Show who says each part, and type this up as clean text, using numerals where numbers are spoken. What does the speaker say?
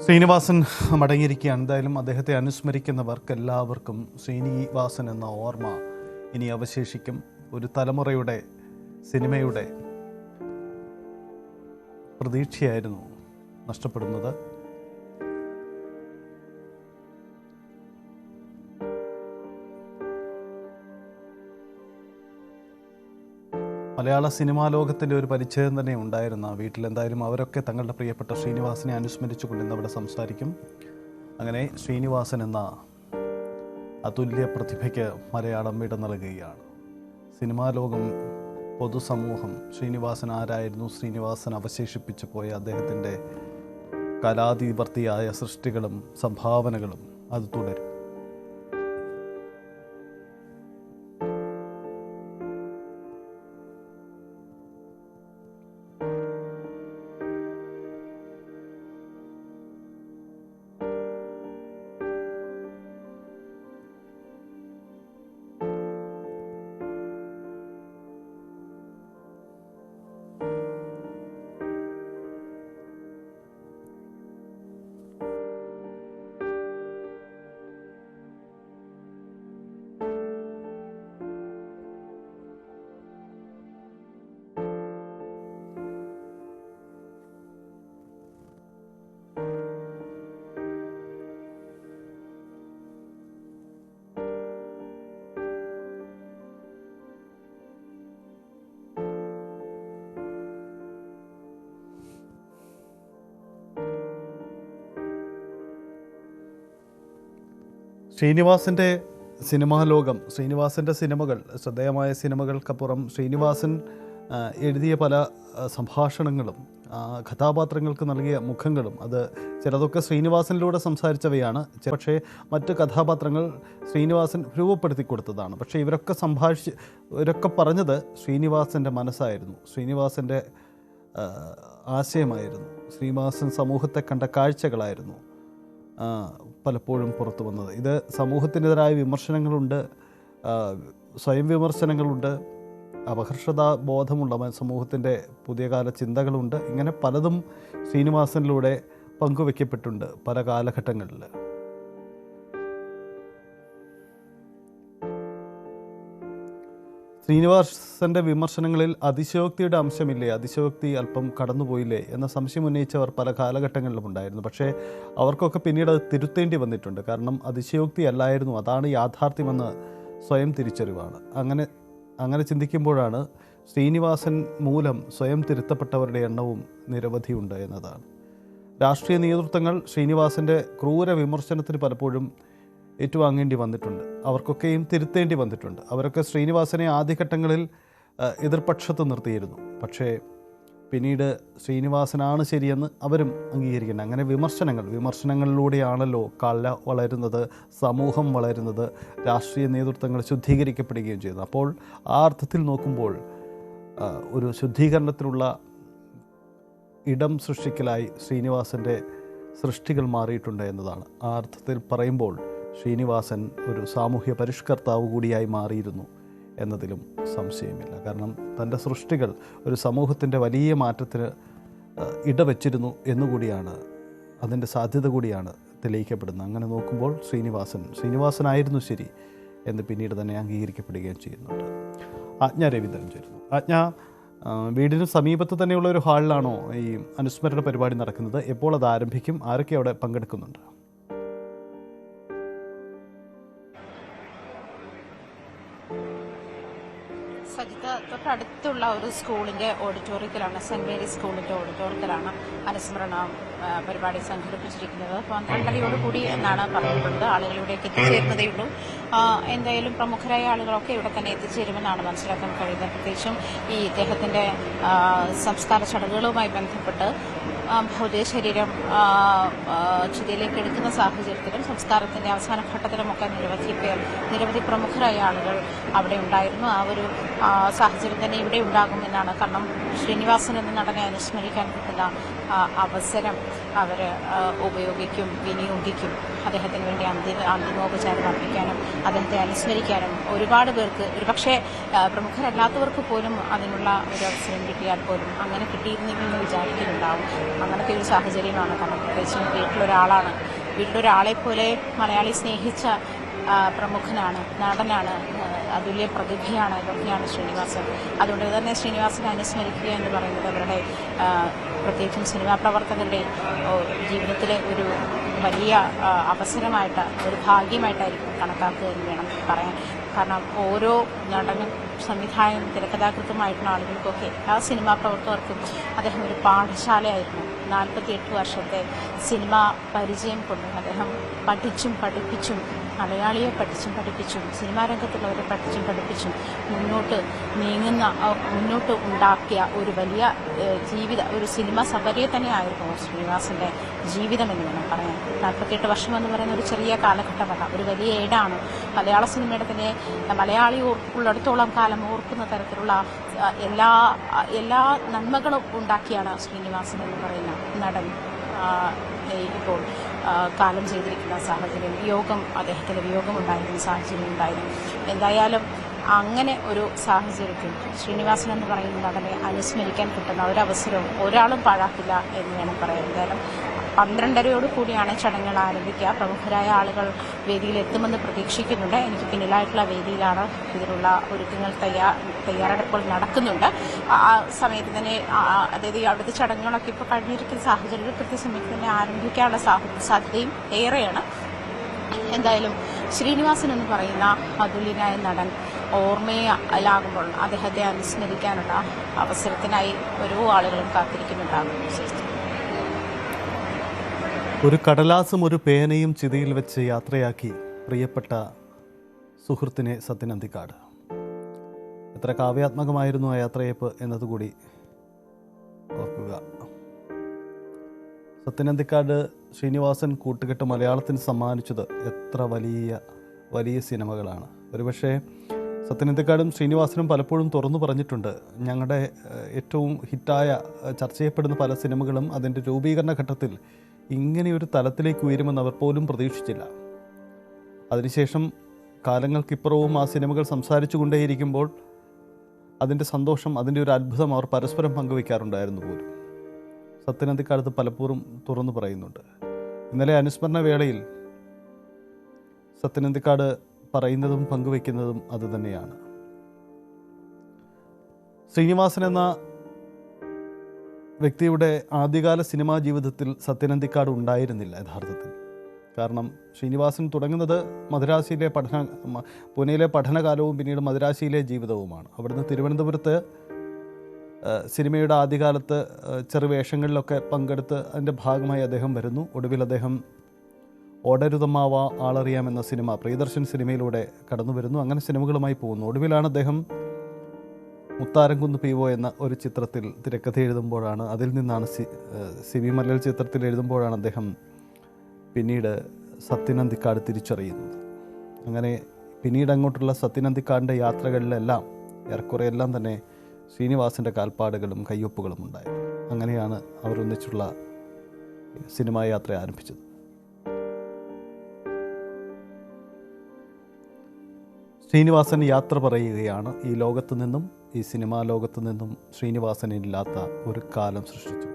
Speaker 1: ശ്രീനിവാസൻ മടങ്ങിയിരിക്കുകയാണ്. എന്തായാലും അദ്ദേഹത്തെ അനുസ്മരിക്കുന്നവർക്കെല്ലാവർക്കും ശ്രീനിവാസൻ എന്ന ഓർമ്മ ഇനി അവശേഷിക്കും. ഒരു തലമുറയുടെ സിനിമയുടെ പ്രതീക്ഷയായിരുന്നു നഷ്ടപ്പെടുന്നത്. മലയാള സിനിമാ ലോകത്തിൻ്റെ ഒരു പരിച്ഛേദം തന്നെ ഉണ്ടായിരുന്ന വീട്ടിൽ എന്തായാലും അവരൊക്കെ തങ്ങളുടെ പ്രിയപ്പെട്ട ശ്രീനിവാസനെ അനുസ്മരിച്ചുകൊണ്ട് ഇന്നവിടെ സംസാരിക്കും. അങ്ങനെ ശ്രീനിവാസൻ എന്ന അതുല്യ പ്രതിഭയ്ക്ക് മലയാളം വിട നൽകുകയാണ്. സിനിമാ ലോകം, പൊതുസമൂഹം ശ്രീനിവാസൻ ആരായിരുന്നു, ശ്രീനിവാസൻ അവശേഷിപ്പിച്ചു പോയ അദ്ദേഹത്തിൻ്റെ കലാതിവർത്തിയായ സൃഷ്ടികളും സംഭാവനകളും അത് തുടരും. ശ്രീനിവാസൻ്റെ സിനിമാ ലോകം, ശ്രീനിവാസൻ്റെ സിനിമകൾ, ശ്രദ്ധേയമായ സിനിമകൾക്കപ്പുറം ശ്രീനിവാസൻ എഴുതിയ പല സംഭാഷണങ്ങളും കഥാപാത്രങ്ങൾക്ക് നൽകിയ മുഖങ്ങളും അത് ചിലതൊക്കെ ശ്രീനിവാസനിലൂടെ സംസാരിച്ചവയാണ്. പക്ഷേ മറ്റ് കഥാപാത്രങ്ങൾ ശ്രീനിവാസൻ രൂപപ്പെടുത്തി കൊടുത്തതാണ്. പക്ഷേ ഇവരൊക്കെ പറഞ്ഞത് ശ്രീനിവാസൻ്റെ മനസ്സായിരുന്നു, ശ്രീനിവാസൻ്റെ ആശയമായിരുന്നു, ശ്രീനിവാസൻ സമൂഹത്തെ കണ്ട കാഴ്ചകളായിരുന്നു പലപ്പോഴും പുറത്തു വന്നത്. ഇത് സമൂഹത്തിനെതിരായ വിമർശനങ്ങളുണ്ട്, സ്വയം വിമർശനങ്ങളുണ്ട്, അപഹർഷതാ ബോധമുള്ള സമൂഹത്തിൻ്റെ പുതിയ കാല ചിന്തകളുണ്ട്. ഇങ്ങനെ പലതും ശ്രീനിവാസനിലൂടെ പങ്കുവയ്ക്കപ്പെട്ടിട്ടുണ്ട് പല കാലഘട്ടങ്ങളിൽ. ശ്രീനിവാസൻ്റെ വിമർശനങ്ങളിൽ അതിശയോക്തിയുടെ അംശമില്ലേ, അതിശയോക്തി അല്പം കടന്നുപോയില്ലേ എന്ന സംശയം ഉന്നയിച്ചവർ പല കാലഘട്ടങ്ങളിലും ഉണ്ടായിരുന്നു. പക്ഷേ അവർക്കൊക്കെ പിന്നീട് അത് തിരുത്തേണ്ടി വന്നിട്ടുണ്ട്. കാരണം അതിശയോക്തി അല്ലായിരുന്നു, അതാണ് യാഥാർത്ഥ്യമെന്ന് സ്വയം തിരിച്ചറിവാണ്. അങ്ങനെ ചിന്തിക്കുമ്പോഴാണ് ശ്രീനിവാസൻ മൂലം സ്വയം തിരുത്തപ്പെട്ടവരുടെ എണ്ണവും നിരവധിയുണ്ട് എന്നതാണ്. രാഷ്ട്രീയ നേതൃത്വങ്ങൾ ശ്രീനിവാസൻ്റെ ക്രൂര വിമർശനത്തിന് പലപ്പോഴും ഏറ്റുവാങ്ങേണ്ടി വന്നിട്ടുണ്ട്. അവർക്കൊക്കെയും തിരുത്തേണ്ടി വന്നിട്ടുണ്ട്. അവരൊക്കെ ശ്രീനിവാസനെ ആദ്യഘട്ടങ്ങളിൽ എതിർപക്ഷത്ത് നിർത്തിയിരുന്നു. പക്ഷേ പിന്നീട് ശ്രീനിവാസനാണ് ശരിയെന്ന് അവരും അംഗീകരിക്കുന്നത്. അങ്ങനെ വിമർശനങ്ങളിലൂടെയാണല്ലോ കല വളരുന്നത്, സമൂഹം വളരുന്നത്, രാഷ്ട്രീയ നേതൃത്വങ്ങൾ ശുദ്ധീകരിക്കപ്പെടുകയും ചെയ്യുന്നത്. അപ്പോൾ ആ അർത്ഥത്തിൽ നോക്കുമ്പോൾ ഒരു ശുദ്ധീകരണത്തിനുള്ള ഇടം സൃഷ്ടിക്കലായി ശ്രീനിവാസൻ്റെ സൃഷ്ടികൾ മാറിയിട്ടുണ്ട് എന്നതാണ്. ആ അർത്ഥത്തിൽ പറയുമ്പോൾ ശ്രീനിവാസൻ ഒരു സാമൂഹ്യ പരിഷ്കർത്താവ് കൂടിയായി മാറിയിരുന്നു എന്നതിലും സംശയമില്ല. കാരണം തൻ്റെ സൃഷ്ടികൾ ഒരു സമൂഹത്തിൻ്റെ വലിയ മാറ്റത്തിന് ഇടവച്ചിരുന്നു എന്നുകൂടിയാണ്, അതിൻ്റെ സാധ്യത കൂടിയാണ് തെളിയിക്കപ്പെടുന്നത്. അങ്ങനെ നോക്കുമ്പോൾ ശ്രീനിവാസനായിരുന്നു ശരി എന്ന് പിന്നീട് തന്നെ അംഗീകരിക്കപ്പെടുകയും ചെയ്യുന്നുണ്ട്. ആജ്ഞ രവീന്ദ്രൻ ചേരുന്നു. ആജ്ഞ, വീടിന് സമീപത്ത് തന്നെയുള്ള ഒരു ഹാളിലാണോ ഈ അനുസ്മരണ പരിപാടി നടക്കുന്നത്? എപ്പോൾ അത് ആരംഭിക്കും? ആരൊക്കെ അവിടെ പങ്കെടുക്കുന്നുണ്ട്?
Speaker 2: സജിത, തൊട്ടടുത്തുള്ള ഒരു സ്കൂളിൻ്റെ ഓഡിറ്റോറിയത്തിലാണ്, സെൻറ് മേരീസ് സ്കൂളിൻ്റെ ഓഡിറ്റോറിയത്തിലാണ് അനുസ്മരണ പരിപാടി സംഘടിപ്പിച്ചിരിക്കുന്നത്. 12:30 എന്നാണ് പറഞ്ഞിട്ടുള്ളത്. ആളുകൾ ഇവിടേക്ക് എത്തിച്ചേരുന്നതേ ഉള്ളൂ. എന്തായാലും പ്രമുഖരായ ആളുകളൊക്കെ ഇവിടെ തന്നെ എത്തിച്ചേരുമെന്നാണ് മനസ്സിലാക്കാൻ കഴിയുന്നത്. പ്രത്യേകിച്ചും ഈ ഇദ്ദേഹത്തിൻ്റെ സംസ്കാര ചടങ്ങുകളുമായി ബന്ധപ്പെട്ട് ഭൗതിക ശരീരം ചിതയിലേക്ക് എടുക്കുന്ന സാഹചര്യത്തിലും സംസ്കാരത്തിൻ്റെ അവസാന ഘട്ടത്തിലുമൊക്കെ നിരവധി പ്രമുഖരായ ആളുകൾ അവിടെ ഉണ്ടായിരുന്നു. ആ ഒരു സാഹചര്യം തന്നെ ഇവിടെ ഉണ്ടാകുമെന്നാണ്. കാരണം ശ്രീനിവാസൻ എന്ന നടനെ അനുസ്മരിക്കാൻ കിട്ടുന്ന അവസരം അവർ ഉപയോഗിക്കും, വിനിയോഗിക്കും. അദ്ദേഹത്തിന് വേണ്ടി അന്തിമോപചാരം അർപ്പിക്കാനും അദ്ദേഹത്തെ അനുസ്മരിക്കാനും ഒരുപാട് പേർക്ക്, ഒരുപക്ഷെ പ്രമുഖരല്ലാത്തവർക്ക് പോലും അതിനുള്ള ഒരു അവസരം കിട്ടിയാൽ പോലും അങ്ങനെ കിട്ടിയിരുന്നെങ്കിൽ എന്ന് വിചാരിക്കുന്നുണ്ടാവും. അങ്ങനത്തെ ഒരു സാഹചര്യമാണ്. കാരണം പ്രത്യേകിച്ചും വീട്ടിലൊരാളെ പോലെ മലയാളി സ്നേഹിച്ച പ്രമുഖനാണ്, നടനാണ്, അതുല്യ പ്രതിഭയാണ്, ഇതൊക്കെയാണ് ശ്രീനിവാസൻ. അതുകൊണ്ട് തന്നെ ശ്രീനിവാസനെ അനുസ്മരിക്കുക എന്ന് പറയുന്നത് അവരുടെ പ്രത്യേകിച്ചും സിനിമാ പ്രവർത്തകരുടെ ജീവിതത്തിലെ ഒരു വലിയ അവസരമായിട്ട്, ഒരു ഭാഗ്യമായിട്ടായിരിക്കും കണക്കാക്കുക എന്ന് വേണം പറയാൻ. കാരണം ഓരോ നടനും സംവിധായകനും തിരക്കഥാകൃത്തുമായിട്ടുള്ള ആളുകൾക്കൊക്കെ ആ സിനിമാ പ്രവർത്തകർക്കും അദ്ദേഹം ഒരു പാഠശാലയായിരുന്നു. 48 വർഷത്തെ സിനിമാ പരിചയം കൊണ്ട് അദ്ദേഹം പഠിച്ചും പഠിപ്പിച്ചും, മലയാളിയെ പഠിപ്പിച്ചും സിനിമാ രംഗത്തുള്ളവരെ പഠിപ്പിച്ചും മുന്നോട്ട് ഉണ്ടാക്കിയ ഒരു വലിയ ഒരു സിനിമ സബരിയെ തന്നെയായിരുന്നു ശ്രീനിവാസന്റെ ജീവിതം എന്ന് വേണം പറയാൻ. 48 വർഷം എന്ന് പറയുന്ന ഒരു ചെറിയ കാലഘട്ടമല്ല, ഒരു വലിയ ഏടാണ്. മലയാള സിനിമയുടെ തന്നെ മലയാളി ഉള്ളിടത്തോളം കാലം ഓർക്കുന്ന തരത്തിലുള്ള എല്ലാ നന്മകളും ഉണ്ടാക്കിയാണ് ശ്രീനിവാസൻ എന്ന് പറയുന്ന നടൻ ഇപ്പോൾ കാലം ചെയ്തിരിക്കുന്ന സാഹചര്യം. അദ്ദേഹത്തിന് വിയോഗമുണ്ടായിരുന്ന സാഹചര്യം ഉണ്ടായിരുന്നു. എന്തായാലും അങ്ങനെ ഒരു സാഹചര്യത്തിൽ ശ്രീനിവാസൻ എന്ന് പറയുന്ന നടനെ അനുസ്മരിക്കാൻ കിട്ടുന്ന ഒരവസരവും ഒരാളും പാഴാക്കില്ല എന്ന് വേണം പറയാൻ. എന്തായാലും 12:30 കൂടിയാണ് ചടങ്ങുകൾ ആരംഭിക്കുക. പ്രമുഖരായ ആളുകൾ വേദിയിൽ എത്തുമെന്ന് പ്രതീക്ഷിക്കുന്നുണ്ട്. എനിക്ക് പിന്നിലായിട്ടുള്ള വേദിയിലാണ് ഇതിനുള്ള ഒരുക്കങ്ങൾ തയ്യാറെടുപ്പുകൾ നടക്കുന്നുണ്ട്. ആ സമയത്ത് തന്നെ അതായത് അവിടുത്തെ ചടങ്ങുകളൊക്കെ ഇപ്പോൾ കഴിഞ്ഞിരിക്കുന്ന സാഹചര്യത്തിൽ കൃത്യസമയത്ത് തന്നെ ആരംഭിക്കാനുള്ള സാധ്യതയും ഏറെയാണ്. എന്തായാലും ശ്രീനിവാസൻ എന്ന് പറയുന്ന അതുല്യനായ നടൻ ഓർമ്മയിലാകുമ്പോൾ അദ്ദേഹത്തെ അനുസ്മരിക്കാനുള്ള അവസരത്തിനായി ഓരോ ആളുകളും കാത്തിരിക്കുന്നുണ്ടാകും.
Speaker 1: ഒരു കടലാസും ഒരു പേനയും ചിതയിൽ വെച്ച് യാത്രയാക്കി പ്രിയപ്പെട്ട സുഹൃത്തിനെ സത്യൻ അന്തിക്കാട്. എത്ര കാവ്യാത്മകമായിരുന്നു ആ യാത്രയപ്പ് എന്നതുകൂടി ഓർക്കുക. സത്യൻ അന്തിക്കാട് ശ്രീനിവാസൻ കൂട്ടുകെട്ട് മലയാളത്തിന് സമ്മാനിച്ചത് എത്ര വലിയ സിനിമകളാണ്. ഒരുപക്ഷെ സത്യൻ അന്തിക്കാടും ശ്രീനിവാസനും പലപ്പോഴും തുറന്നു പറഞ്ഞിട്ടുണ്ട്, ഞങ്ങളുടെ ഏറ്റവും ഹിറ്റായ ചർച്ച ചെയ്യപ്പെടുന്ന പല സിനിമകളും അതിൻ്റെ രൂപീകരണ ഘട്ടത്തിൽ ഇങ്ങനെയൊരു തലത്തിലേക്ക് ഉയരുമെന്ന് അവർ പോലും പ്രതീക്ഷിച്ചില്ല. അതിനുശേഷം കാലങ്ങൾക്കിപ്പുറവും ആ സിനിമകൾ സംസാരിച്ചു കൊണ്ടേയിരിക്കുമ്പോൾ അതിൻ്റെ സന്തോഷം, അതിൻ്റെ ഒരു അത്ഭുതം അവർ പരസ്പരം പങ്കുവയ്ക്കാറുണ്ടായിരുന്നു പോലും. സത്യൻ അന്തിക്കാട് പലപ്പോഴും തുറന്നു പറയുന്നുണ്ട്. ഇന്നലെ അനുസ്മരണ വേളയിൽ സത്യൻ അന്തിക്കാട് പറയുന്നതും പങ്കുവയ്ക്കുന്നതും അതുതന്നെയാണ്. ശ്രീനിവാസൻ എന്ന വ്യക്തിയുടെ ആദ്യകാല സിനിമാ ജീവിതത്തിൽ സത്യൻ അന്തിക്കാട് ഉണ്ടായിരുന്നില്ല യഥാർത്ഥത്തിൽ. കാരണം ശ്രീനിവാസൻ തുടങ്ങുന്നത് പൂനെയിലെ പഠനകാലവും പിന്നീട് മദ്രാശിയിലെ ജീവിതവുമാണ്. അവിടുന്ന് തിരുവനന്തപുരത്ത് സിനിമയുടെ ആദ്യകാലത്ത് ചെറുവേഷങ്ങളിലൊക്കെ പങ്കെടുത്ത് അതിൻ്റെ ഭാഗമായി അദ്ദേഹം വരുന്നു. ഒടുവിൽ അദ്ദേഹം ഓടരുതമാവ ആളറിയാമെന്ന സിനിമ, പ്രിയദർശൻ സിനിമയിലൂടെ കടന്നു വരുന്നു. അങ്ങനെ സിനിമകളുമായി പോകുന്നു. ഒടുവിലാണ് അദ്ദേഹം മുത്താരംകുന്ന് പി.ഒ എന്ന ഒരു ചിത്രത്തിൽ തിരക്കഥ എഴുതുമ്പോഴാണ്, അതിൽ നിന്നാണ് സി.വി. മലയാള ചിത്രത്തിൽ എഴുതുമ്പോഴാണ് അദ്ദേഹം പിന്നീട് സത്യൻ അന്തിക്കാട് തിരിച്ചറിയുന്നത്. അങ്ങനെ പിന്നീട് അങ്ങോട്ടുള്ള സത്യൻ അന്തിക്കാടിൻ്റെ യാത്രകളിലെല്ലാം ഏറെക്കുറെയെല്ലാം തന്നെ ശ്രീനിവാസൻ്റെ കാൽപ്പാടുകളും കയ്യൊപ്പുകളും ഉണ്ടായിരുന്നു. അങ്ങനെയാണ് അവർ ഒന്നിച്ചുള്ള സിനിമാ യാത്ര ആരംഭിച്ചത്. ശ്രീനിവാസൻ യാത്ര പറയുകയാണ്. ഈ ലോകത്തു നിന്നും, ഈ സിനിമാ ലോകത്തു നിന്നും ശ്രീനിവാസനില്ലാത്ത ഒരു കാലം സൃഷ്ടിച്ചു.